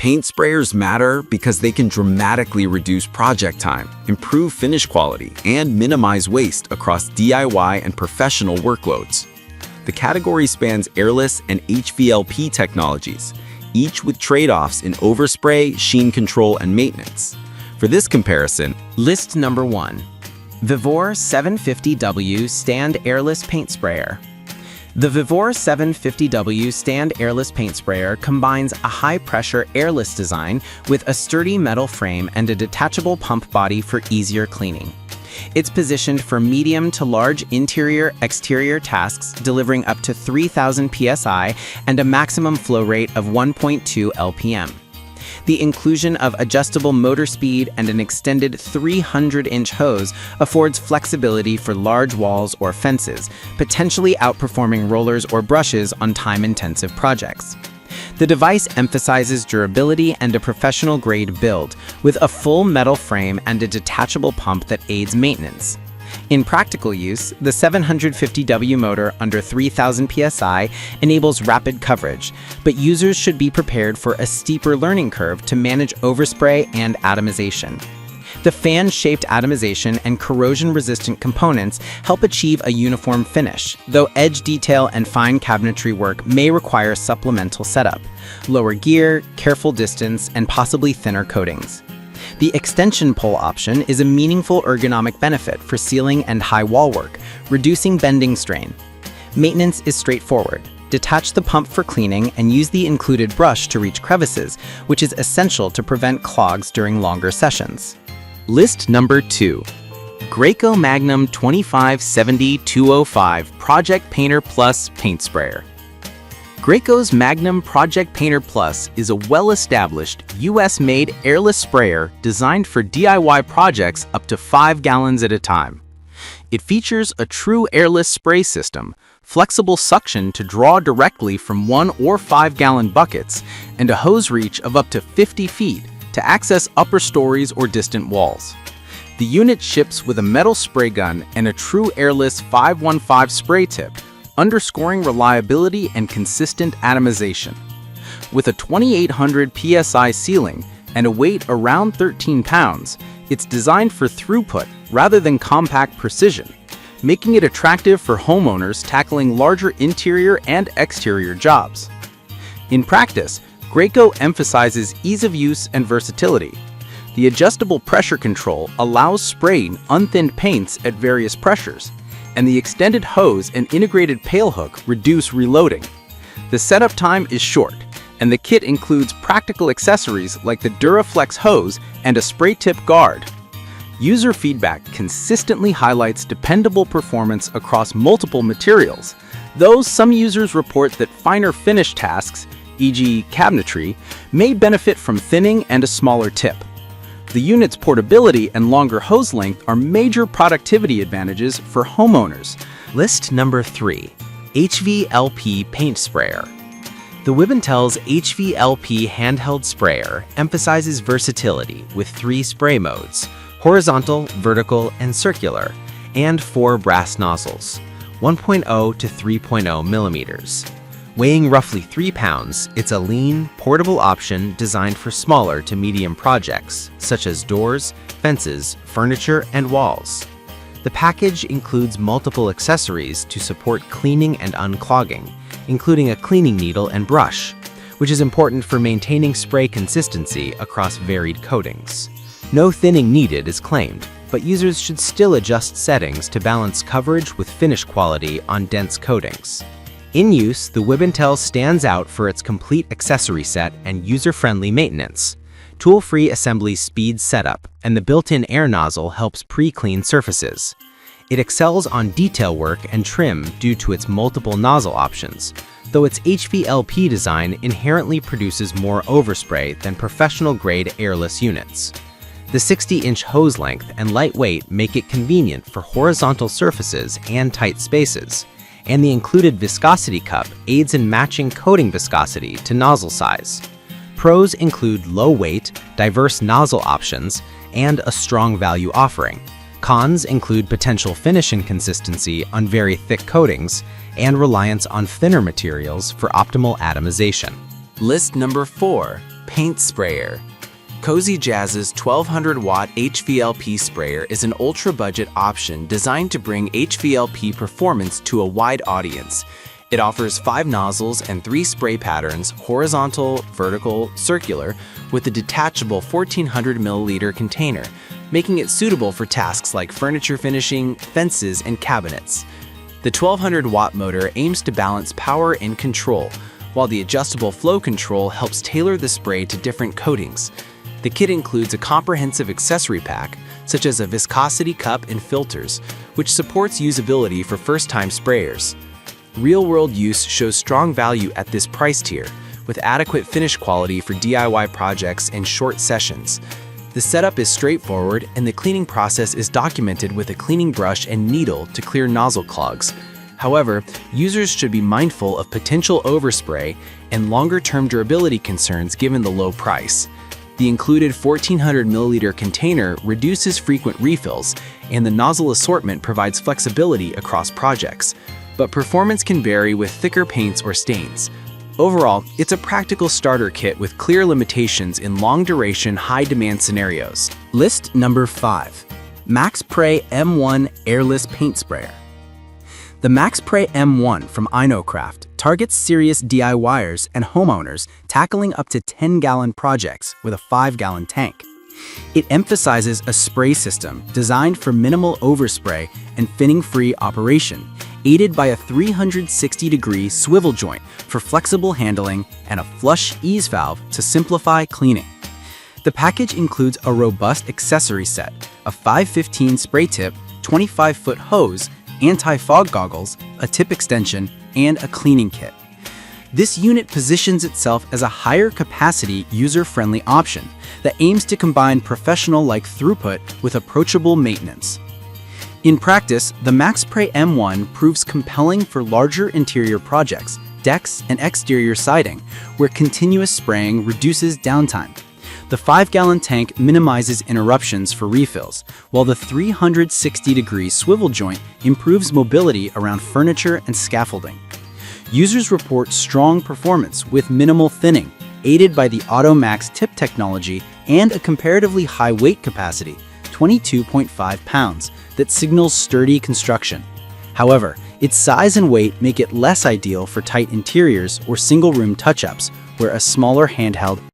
Paint sprayers matter because they can dramatically reduce project time, improve finish quality, and minimize waste across DIY and professional workloads. The category spans airless and HVLP technologies, each with trade-offs in overspray, sheen control, and maintenance. For this comparison, List number 1. Vivor 750W Stand Airless Paint Sprayer. The Vivor 750W Stand Airless Paint Sprayer combines a high-pressure airless design with a sturdy metal frame and a detachable pump body for easier cleaning. It's positioned for medium to large interior-exterior tasks, delivering up to 3,000 psi and a maximum flow rate of 1.2 lpm. The inclusion of adjustable motor speed and an extended 300-inch hose affords flexibility for large walls or fences, potentially outperforming rollers or brushes on time-intensive projects. The device emphasizes durability and a professional-grade build, with a full metal frame and a detachable pump that aids maintenance. In practical use, the 750W motor under 3,000 psi enables rapid coverage, but users should be prepared for a steeper learning curve to manage overspray and atomization. The fan-shaped atomization and corrosion-resistant components help achieve a uniform finish, though edge detail and fine cabinetry work may require supplemental setup, lower gear, careful distance, and possibly thinner coatings. The extension pole option is a meaningful ergonomic benefit for ceiling and high wall work, reducing bending strain. Maintenance is straightforward. Detach the pump for cleaning and use the included brush to reach crevices, which is essential to prevent clogs during longer sessions. List number 2. Graco Magnum 2570-205 Project Painter Plus Paint Sprayer. Graco's Magnum Project Painter Plus is a well-established, US-made airless sprayer designed for DIY projects up to 5 gallons at a time. It features a true airless spray system, flexible suction to draw directly from 1 or 5-gallon buckets, and a hose reach of up to 50 feet to access upper stories or distant walls. The unit ships with a metal spray gun and a true airless 515 spray tip, underscoring reliability and consistent atomization. With a 2,800 psi ceiling and a weight around 13 pounds, it's designed for throughput rather than compact precision, making it attractive for homeowners tackling larger interior and exterior jobs. In practice, Graco emphasizes ease of use and versatility. The adjustable pressure control allows spraying unthinned paints at various pressures, and the extended hose and integrated pail hook reduce reloading. The setup time is short, and the kit includes practical accessories like the Duraflex hose and a spray tip guard. User feedback consistently highlights dependable performance across multiple materials, though some users report that finer finish tasks, e.g. cabinetry, may benefit from thinning and a smaller tip. The unit's portability and longer hose length are major productivity advantages for homeowners. List number 3. HVLP Paint Sprayer. The Wibbentel's HVLP handheld sprayer emphasizes versatility with 3 spray modes: horizontal, vertical, and circular, and 4 brass nozzles, 1.0 to 3.0 millimeters. Weighing roughly 3 pounds, it's a lean, portable option designed for smaller to medium projects, such as doors, fences, furniture, and walls. The package includes multiple accessories to support cleaning and unclogging, including a cleaning needle and brush, which is important for maintaining spray consistency across varied coatings. No thinning needed is claimed, but users should still adjust settings to balance coverage with finish quality on dense coatings. In use, the Wibbentel stands out for its complete accessory set and user-friendly maintenance. Tool-free assembly speed setup, and the built-in air nozzle helps pre-clean surfaces. It excels on detail work and trim due to its multiple nozzle options, though its HVLP design inherently produces more overspray than professional-grade airless units. The 60-inch hose length and light weight make it convenient for horizontal surfaces and tight spaces, and the included viscosity cup aids in matching coating viscosity to nozzle size. Pros include low weight, diverse nozzle options, and a strong value offering. Cons include potential finish inconsistency on very thick coatings and reliance on thinner materials for optimal atomization. List number 4. Paint Sprayer. Cozy Jazz's 1200-watt HVLP sprayer is an ultra-budget option designed to bring HVLP performance to a wide audience. It offers 5 nozzles and 3 spray patterns, horizontal, vertical, circular, with a detachable 1400 milliliter container, making it suitable for tasks like furniture finishing, fences, and cabinets. The 1200-watt motor aims to balance power and control, while the adjustable flow control helps tailor the spray to different coatings. The kit includes a comprehensive accessory pack, such as a viscosity cup and filters, which supports usability for first-time sprayers. Real-world use shows strong value at this price tier, with adequate finish quality for DIY projects and short sessions. The setup is straightforward, and the cleaning process is documented with a cleaning brush and needle to clear nozzle clogs. However, users should be mindful of potential overspray and longer-term durability concerns given the low price. The included 1400 milliliter container reduces frequent refills, and the nozzle assortment provides flexibility across projects. But performance can vary with thicker paints or stains. Overall, it's a practical starter kit with clear limitations in long-duration, high-demand scenarios. List number 5. MaxSpray M1 Airless Paint Sprayer. The MaxSpray M1 from InnoCraft targets serious DIYers and homeowners tackling up to 10-gallon projects with a 5-gallon tank. It emphasizes a spray system designed for minimal overspray and finning-free operation, aided by a 360-degree swivel joint for flexible handling and a flush ease valve to simplify cleaning. The package includes a robust accessory set, a 515 spray tip, 25-foot hose, anti-fog goggles, a tip extension, and a cleaning kit. This unit positions itself as a higher capacity, user-friendly option that aims to combine professional-like throughput with approachable maintenance. In practice, the MaxSpray M1 proves compelling for larger interior projects, decks, and exterior siding, where continuous spraying reduces downtime. The 5-gallon tank minimizes interruptions for refills, while the 360-degree swivel joint improves mobility around furniture and scaffolding. Users report strong performance with minimal thinning, aided by the AutoMax tip technology and a comparatively high weight capacity, 22.5 pounds, that signals sturdy construction. However, its size and weight make it less ideal for tight interiors or single-room touch-ups, where a smaller handheld